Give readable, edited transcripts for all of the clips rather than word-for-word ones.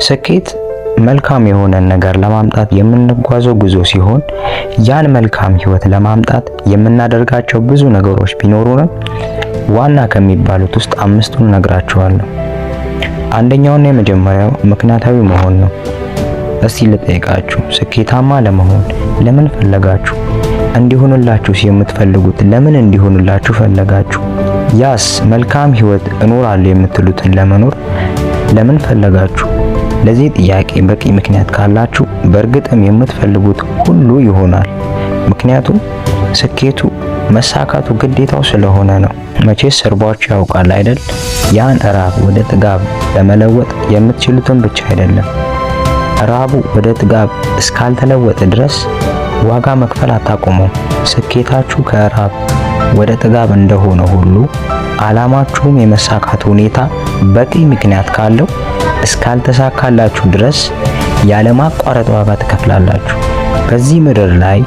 ስኬት መልካም የሆነን ነገር ለማምጣት የምንጓዘው ጉዞ ሲሆን ያን መልካም ህይወት ለማምጣት የምናደርጋቸው ብዙ ነገሮች ቢኖሩንም ዋና ከሚባሉት ውስጥ አምስቱን ነግራችኋለሁ። አንደኛውና የመጀመሪያው ምክንያታዊ መሆን ነው። እስቲ ልጠይቃችሁ፣ ስኬታማ ለመሆን ለምን ፈለጋችሁ? እንዲሆንላችሁ የምትፈልጉት ለምን እንዲሆንላችሁ ፈለጋችሁ? ያስ መልካም ህይወት እኖራለሁ የምትሉትን ለመኖር ለምን ፈለጋችሁ? ለዚህ ጥያቄ በቂ ምክንያት ካላችሁ በእርግጥም የምትፈልጉት ሁሉ ይሆናል። ምክንያቱም ስኬቱ መሳካቱ ግዴታው ስለሆነ ነው። መቼስ ሰርቧችሁ ያውቃል አይደል? ያን ራብ ወደ ጥጋብ ለመለወጥ የምትችሉትን ብቻ አይደለም፣ ራቡ ወደ ጥጋብ እስካልተለወጠ ድረስ ዋጋ መክፈል አታቆሙም። ስኬታችሁ ከራብ ወደ ጥጋብ እንደሆነ ሁሉ ዓላማችሁም የመሳካት ሁኔታ በቂ ምክንያት ካለው እስካልተሳካላችሁ ድረስ ያለማቋረጥ ዋጋ ትከፍላላችሁ። በዚህ ምድር ላይ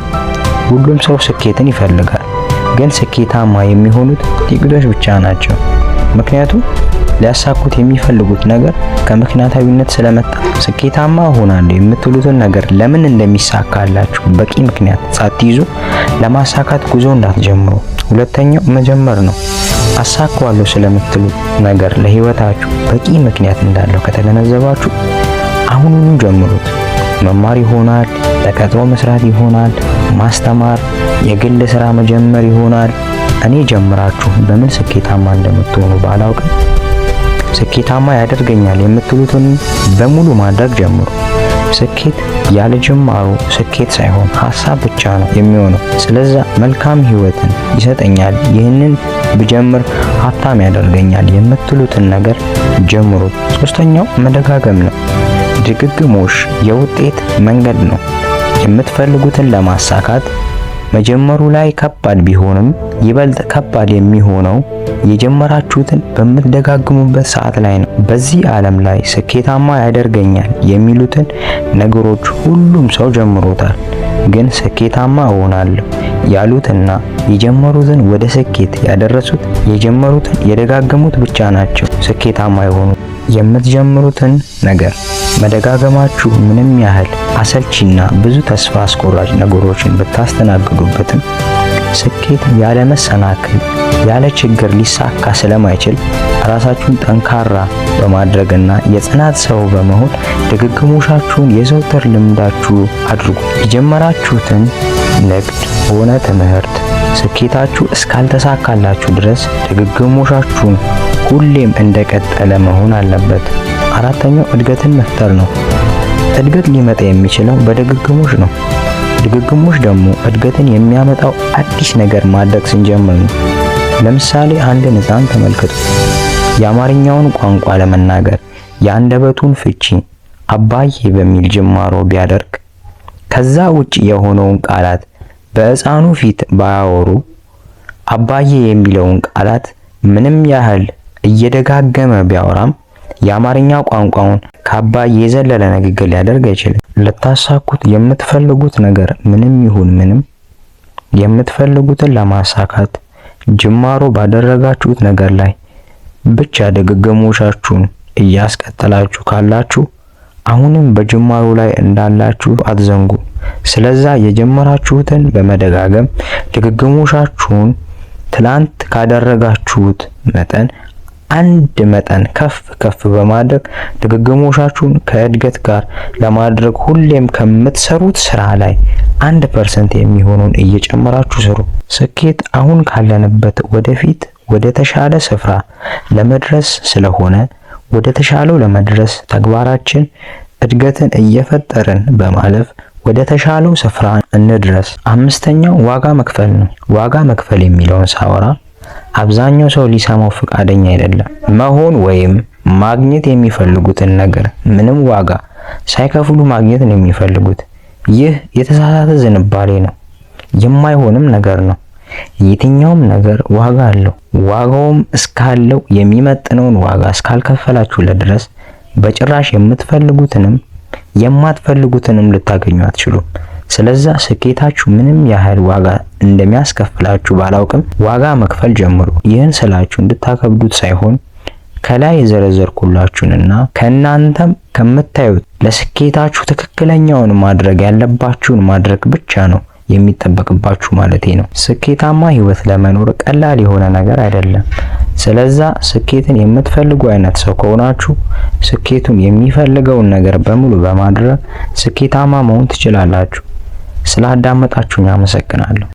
ሁሉም ሰው ስኬትን ይፈልጋል፣ ግን ስኬታማ የሚሆኑት ጥቂቶች ብቻ ናቸው። ምክንያቱም ሊያሳኩት የሚፈልጉት ነገር ከምክንያታዊነት ስለመጣ። ስኬታማ ሆናለሁ የምትሉትን ነገር ለምን እንደሚሳካላችሁ በቂ ምክንያት ሳትይዙ ለማሳካት ጉዞ እንዳትጀምሩ። ሁለተኛው መጀመር ነው። አሳካዋለሁ ስለምትሉት ነገር ለህይወታችሁ በቂ ምክንያት እንዳለው ከተገነዘባችሁ አሁኑኑ ጀምሩት። መማር ይሆናል፣ ተቀጥሮ መስራት ይሆናል፣ ማስተማር፣ የግል ስራ መጀመር ይሆናል። እኔ ጀምራችሁ በምን ስኬታማ እንደምትሆኑ ባላውቅም ስኬታማ ያደርገኛል የምትሉትን በሙሉ ማድረግ ጀምሩ። ስኬት ያለ ጅማሩ ስኬት ሳይሆን ሐሳብ ብቻ ነው የሚሆነው። ስለዛ መልካም ህይወትን ይሰጠኛል፣ ይህንን ብጀምር ሀብታም ያደርገኛል የምትሉትን ነገር ጀምሩ። ሶስተኛው መደጋገም ነው። ድግግሞሽ የውጤት መንገድ ነው። የምትፈልጉትን ለማሳካት መጀመሩ ላይ ከባድ ቢሆንም ይበልጥ ከባድ የሚሆነው የጀመራችሁትን በምትደጋግሙበት ሰዓት ላይ ነው። በዚህ ዓለም ላይ ስኬታማ ያደርገኛል የሚሉትን ነገሮች ሁሉም ሰው ጀምሮታል። ግን ስኬታማ እሆናለሁ ያሉትና የጀመሩትን ወደ ስኬት ያደረሱት የጀመሩትን የደጋገሙት ብቻ ናቸው ስኬታማ የሆኑት። የምትጀምሩትን ነገር መደጋገማችሁ ምንም ያህል አሰልቺና ብዙ ተስፋ አስቆራጭ ነገሮችን ብታስተናግዱበትም ስኬት ያለ መሰናክል ያለ ችግር ሊሳካ ስለማይችል ራሳችሁን ጠንካራ በማድረግና የጽናት ሰው በመሆን ድግግሞሻችሁን የዘውትር ልምዳችሁ አድርጉ። የጀመራችሁትን ንግድ ሆነ ትምህርት ስኬታችሁ እስካልተሳካላችሁ ድረስ ድግግሞሻችሁን ሁሌም እንደቀጠለ መሆን አለበት። አራተኛው እድገትን መፍጠር ነው። እድገት ሊመጣ የሚችለው በድግግሞሽ ነው። ድግግሞሽ ደግሞ እድገትን የሚያመጣው አዲስ ነገር ማድረግ ስንጀምር ነው። ለምሳሌ አንድን ሕፃን ተመልከቱ። የአማርኛውን ቋንቋ ለመናገር የአንደበቱን ፍቺ አባዬ በሚል ጅማሮ ቢያደርግ ከዛ ውጭ የሆነውን ቃላት በሕፃኑ ፊት ባያወሩ አባዬ የሚለውን ቃላት ምንም ያህል እየደጋገመ ቢያወራም የአማርኛ ቋንቋውን ከአባዬ የዘለለ ንግግር ሊያደርግ አይችልም። ልታሳኩት የምትፈልጉት ነገር ምንም ይሁን ምንም የምትፈልጉትን ለማሳካት ጅማሮ ባደረጋችሁት ነገር ላይ ብቻ ድግግሞሻችሁን እያስቀጠላችሁ ካላችሁ አሁንም በጅማሮ ላይ እንዳላችሁ አትዘንጉ። ስለዛ የጀመራችሁትን በመደጋገም ድግግሞሻችሁን ትላንት ካደረጋችሁት መጠን አንድ መጠን ከፍ በማድረግ ድግግሞሻችሁን ከእድገት ጋር ለማድረግ ሁሌም ከምትሰሩት ስራ ላይ 1% የሚሆኑን እየጨመራችሁ ስሩ። ስኬት አሁን ካለንበት ወደፊት ወደ ተሻለ ስፍራ ለመድረስ ስለሆነ ወደ ተሻለው ለመድረስ ተግባራችን እድገትን እየፈጠርን በማለፍ ወደ ተሻለው ስፍራ እንድረስ። አምስተኛው ዋጋ መክፈል ነው። ዋጋ መክፈል የሚለውን ሳወራ አብዛኛው ሰው ሊሰማው ፈቃደኛ አይደለም። መሆን ወይም ማግኘት የሚፈልጉትን ነገር ምንም ዋጋ ሳይከፍሉ ማግኘት ነው የሚፈልጉት። ይህ የተሳሳተ ዝንባሌ ነው፣ የማይሆንም ነገር ነው። የትኛውም ነገር ዋጋ አለው። ዋጋውም እስካለው የሚመጥነውን ዋጋ እስካልከፈላችሁለት ድረስ በጭራሽ የምትፈልጉትንም የማትፈልጉትንም ልታገኙ አትችሉም። ስለዛ ስኬታችሁ ምንም ያህል ዋጋ እንደሚያስከፍላችሁ ባላውቅም ዋጋ መክፈል ጀምሩ። ይህን ስላችሁ እንድታከብዱት ሳይሆን ከላይ የዘረዘርኩላችሁንና ከእናንተም ከምታዩት ለስኬታችሁ ትክክለኛውን ማድረግ ያለባችሁን ማድረግ ብቻ ነው የሚጠበቅባችሁ ማለቴ ነው። ስኬታማ ህይወት ለመኖር ቀላል የሆነ ነገር አይደለም። ስለዛ ስኬትን የምትፈልጉ አይነት ሰው ከሆናችሁ ስኬቱን የሚፈልገውን ነገር በሙሉ በማድረግ ስኬታማ መሆን ትችላላችሁ። ስላዳመጣችሁኝ አመሰግናለሁ።